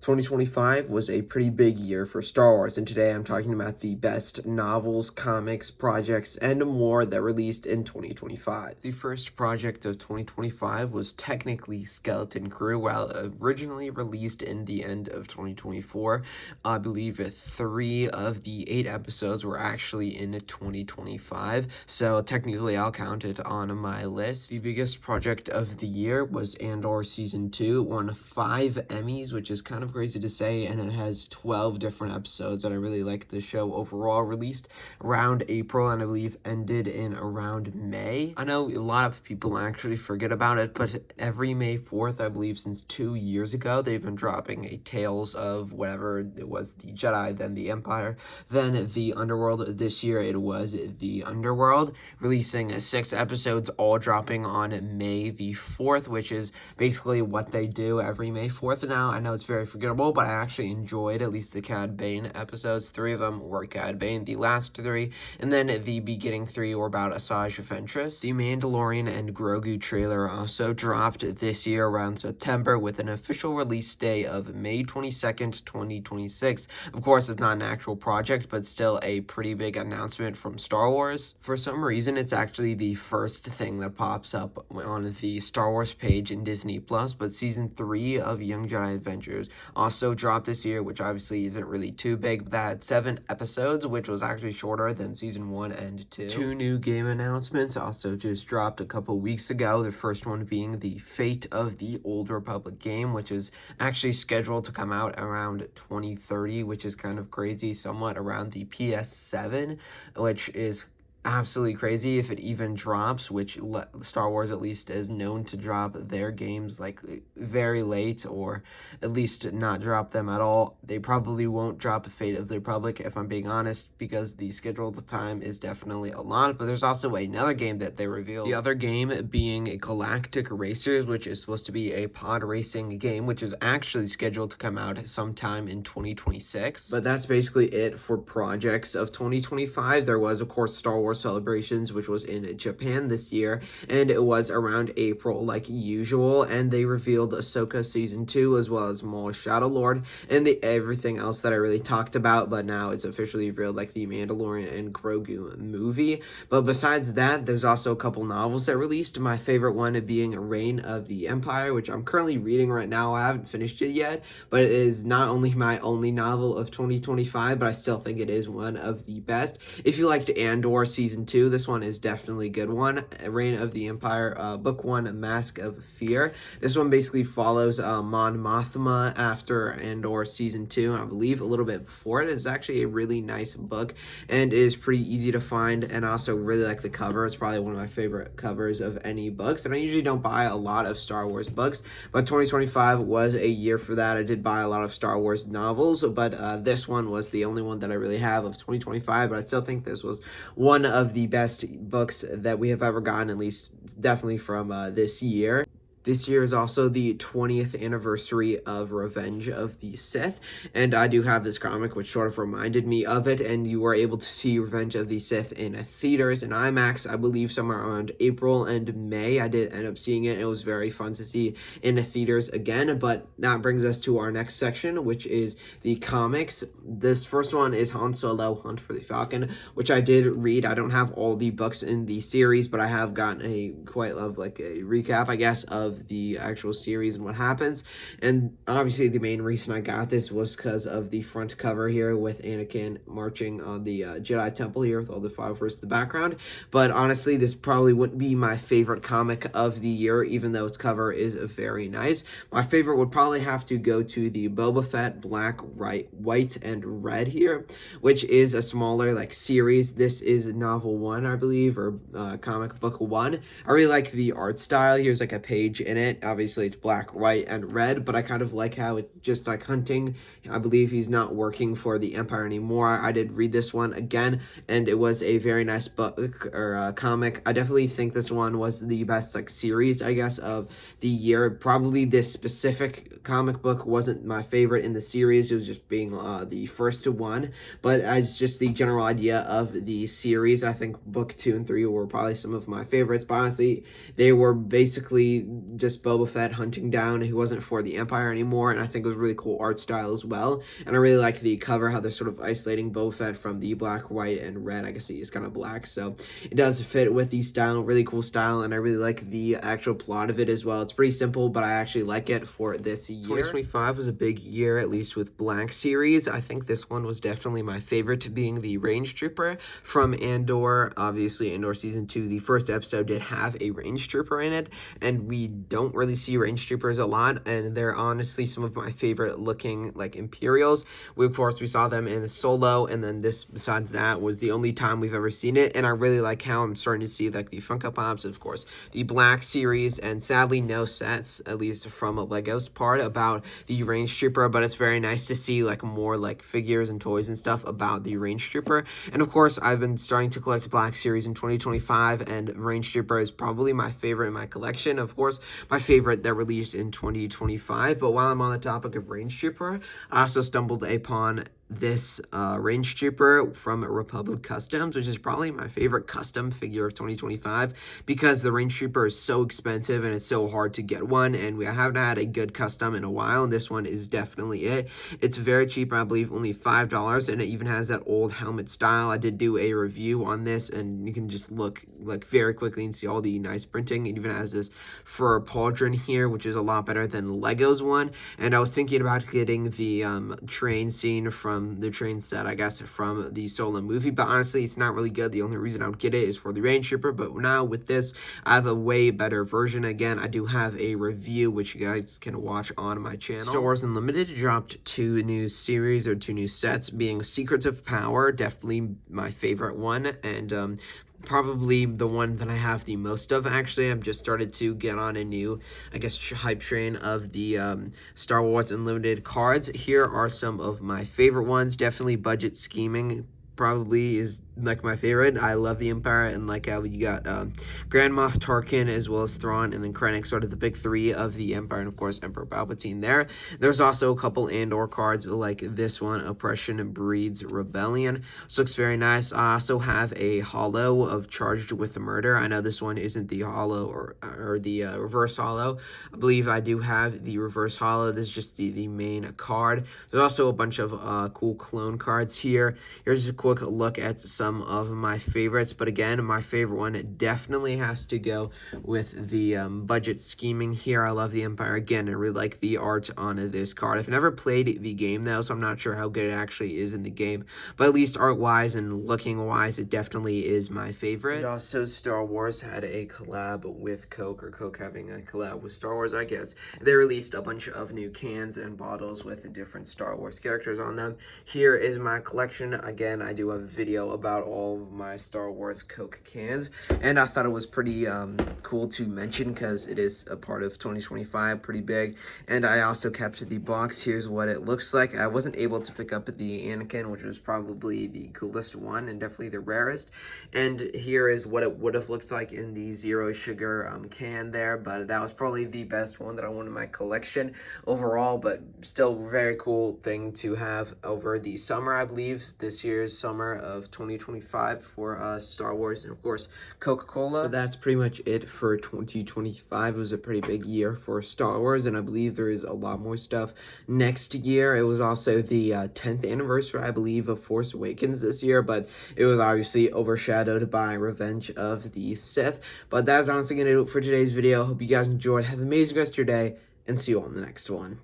2025 was a pretty big year for Star Wars, and today I'm talking about the best novels, comics, projects, and more that released in 2025. The first project of 2025 was technically Skeleton Crew, while originally released in the end of 2024. I believe 3 of the 8 episodes were actually in 2025, so technically I'll count it on my list. The biggest project of the year was Andor Season 2, won 5 Emmys, which is kind of crazy to say, and it has 12 different episodes, and I really like the show overall. Released around April, and I believe ended in around May. I know a lot of people actually forget about it, but every May 4th, I believe since 2 years ago, they've been dropping a Tales of whatever it was, the Jedi, then the Empire, then the Underworld. This year it was the Underworld, releasing 6 episodes, all dropping on May the 4th, which is basically what they do every May 4th now. I know it's very forgettable, but I actually enjoyed at least the Cad Bane episodes. 3 of them were Cad Bane, the last 3, and then the beginning 3 were about Asajj Ventress. The Mandalorian and Grogu trailer also dropped this year around September, with an official release day of May 22nd, 2026. Of course, it's not an actual project, but still a pretty big announcement from Star Wars. For some reason, it's actually the first thing that pops up on the Star Wars page in Disney+, but Season 3 of Young Jedi Adventures also dropped this year, which obviously isn't really too big, but that had 7 episodes, which was actually shorter than Season 1 and 2. 2 new game announcements also just dropped a couple weeks ago, the first one being the Fate of the Old Republic game, which is actually scheduled to come out around 2030, which is kind of crazy, somewhat around the PS7, which is absolutely crazy if it even drops, which Star Wars at least is known to drop their games like very late, or at least not drop them at all. They probably won't drop Fate of the Republic, if I'm being honest, because the scheduled time is definitely a lot. But there's also another game that they revealed, the other game being Galactic Racers, which is supposed to be a pod racing game, which is actually scheduled to come out sometime in 2026. But that's basically it for projects of 2025. There was, of course, Star Wars Celebrations, which was in Japan this year, and it was around April like usual, and they revealed Ahsoka Season 2 as well as Maul Shadow Lord and everything else that I really talked about, but now it's officially revealed, like the Mandalorian and Grogu movie. But besides that, there's also a couple novels that released, my favorite one being Reign of the Empire, which I'm currently reading right now. I haven't finished it yet, but it is not only my only novel of 2025, but I still think it is one of the best. If you liked Andor Season 2, this one is definitely a good one. Reign of the Empire, Book 1, Mask of Fear. This one basically follows Mon Mothma after Andor Season 2, I believe a little bit before it. It's actually a really nice book, and is pretty easy to find, and also really like the cover. It's probably one of my favorite covers of any books, and I usually don't buy a lot of Star Wars books, but 2025 was a year for that. I did buy a lot of Star Wars novels, but this one was the only one that I really have of 2025, but I still think this was one of the best books that we have ever gotten, at least definitely from this year. This year is also the 20th anniversary of Revenge of the Sith, and I do have this comic which sort of reminded me of it, and you were able to see Revenge of the Sith in theaters and IMAX, I believe somewhere around April and May. I did end up seeing it. It was very fun to see in theaters again, but that brings us to our next section, which is the comics. This first one is Han Solo, Hunt for the Falcon, which I did read. I don't have all the books in the series, but I have gotten a recap, I guess, of the actual series and what happens. And obviously the main reason I got this was because of the front cover here with Anakin marching on the Jedi Temple here with all the 5 first in the background. But honestly, this probably wouldn't be my favorite comic of the year, even though its cover is very nice. My favorite would probably have to go to the Boba Fett Black, White, and Red here, which is a smaller like series. This is novel 1, I believe, or comic book 1. I really like the art style. Here's like a page in it. Obviously it's black, white, and red, but I kind of like how it's just like hunting. I believe he's not working for the Empire anymore. I did read this one again, and it was a very nice book or comic. I definitely think this one was the best like series, I guess, of the year. Probably this specific comic book wasn't my favorite in the series. It was just being the first one, but as just the general idea of the series, I think book 2 and 3 were probably some of my favorites. But honestly, they were basically just Boba Fett hunting down. He wasn't for the Empire anymore, and I think it was a really cool art style as well. And I really like the cover, how they're sort of isolating Boba Fett from the black, white, and red. I guess he is kind of black, so it does fit with the style, really cool style, and I really like the actual plot of it as well. It's pretty simple, but I actually like it for this year. 2025 was a big year, at least with Black Series. I think this one was definitely my favorite, being the Range Trooper from Andor. Obviously, Andor Season 2, the first episode did have a Range Trooper in it, and we don't really see Range Troopers a lot, and they're honestly some of my favorite looking, like, Imperials. Of course, we saw them in Solo, and then this, besides that, was the only time we've ever seen it, and I really like how I'm starting to see, like, the Funko Pops, of course, the Black Series, and sadly no sets, at least from a Legos part, about the Range Trooper, but it's very nice to see, like, more, like, figures and toys and stuff about the Range Trooper. And of course, I've been starting to collect Black Series in 2025, and Range Trooper is probably my favorite in my collection. Of course, my favorite that released in 2025. But while I'm on the topic of Range Trooper, I also stumbled upon this Range Trooper from Republic Customs, which is probably my favorite custom figure of 2025, because the Range Trooper is so expensive and it's so hard to get one, and we haven't had a good custom in a while, and this one is definitely it. It's very cheap, I believe only $5, and it even has that old helmet style. I did do a review on this, and you can just look like very quickly and see all the nice printing. It even has this fur pauldron here, which is a lot better than Lego's one. And I was thinking about getting the train scene from the train set, I guess, from the Solo movie, but honestly, it's not really good. The only reason I would get it is for the Range Trooper, but now with this, I have a way better version. Again, I do have a review, which you guys can watch on my channel. Star Wars Unlimited dropped 2 new series, or 2 new sets, being Secrets of Power, definitely my favorite one, and probably the one that I have the most of. Actually, I've just started to get on a new, I guess, hype train of the Star Wars Unlimited cards. Here are some of my favorite ones. Definitely Budget Scheming probably is like my favorite. I love the Empire, and like how you got Grand Moff Tarkin as well as Thrawn, and then Krennic, sort of the big 3 of the Empire, and of course Emperor Palpatine there. There's also a couple Andor cards like this one, Oppression Breeds Rebellion. This looks very nice. I also have a holo of Charged with Murder. I know this one isn't the holo or the reverse holo. I believe I do have the reverse holo. This is just the main card. There's also a bunch of cool clone cards here. Here's a quick look at some of my favorites, but again, my favorite one definitely has to go with the Budget Scheming here. I love the Empire. Again, I really like the art on this card. I've never played the game though, so I'm not sure how good it actually is in the game, but at least art-wise and looking-wise, it definitely is my favorite. And also, Star Wars had a collab with Coke, or Coke having a collab with Star Wars, I guess. They released a bunch of new cans and bottles with different Star Wars characters on them. Here is my collection. Again, I do have a video about all of my Star Wars Coke cans, and I thought it was pretty cool to mention because it is a part of 2025, pretty big. And I also kept the box. Here's what it looks like. I wasn't able to pick up the Anakin, which was probably the coolest one and definitely the rarest. And here is what it would have looked like in the Zero Sugar can there, but that was probably the best one that I want in my collection overall, but still very cool thing to have over the summer, I believe, this year's summer of 2025 for Star Wars, and of course Coca-Cola. But that's pretty much it for 2025. It was a pretty big year for Star Wars, and I believe there is a lot more stuff next year. It was also the 10th anniversary, I believe, of Force Awakens this year, but it was obviously overshadowed by Revenge of the Sith. But that's honestly going to do it for today's video. Hope you guys enjoyed. Have an amazing rest of your day, and see you on the next one.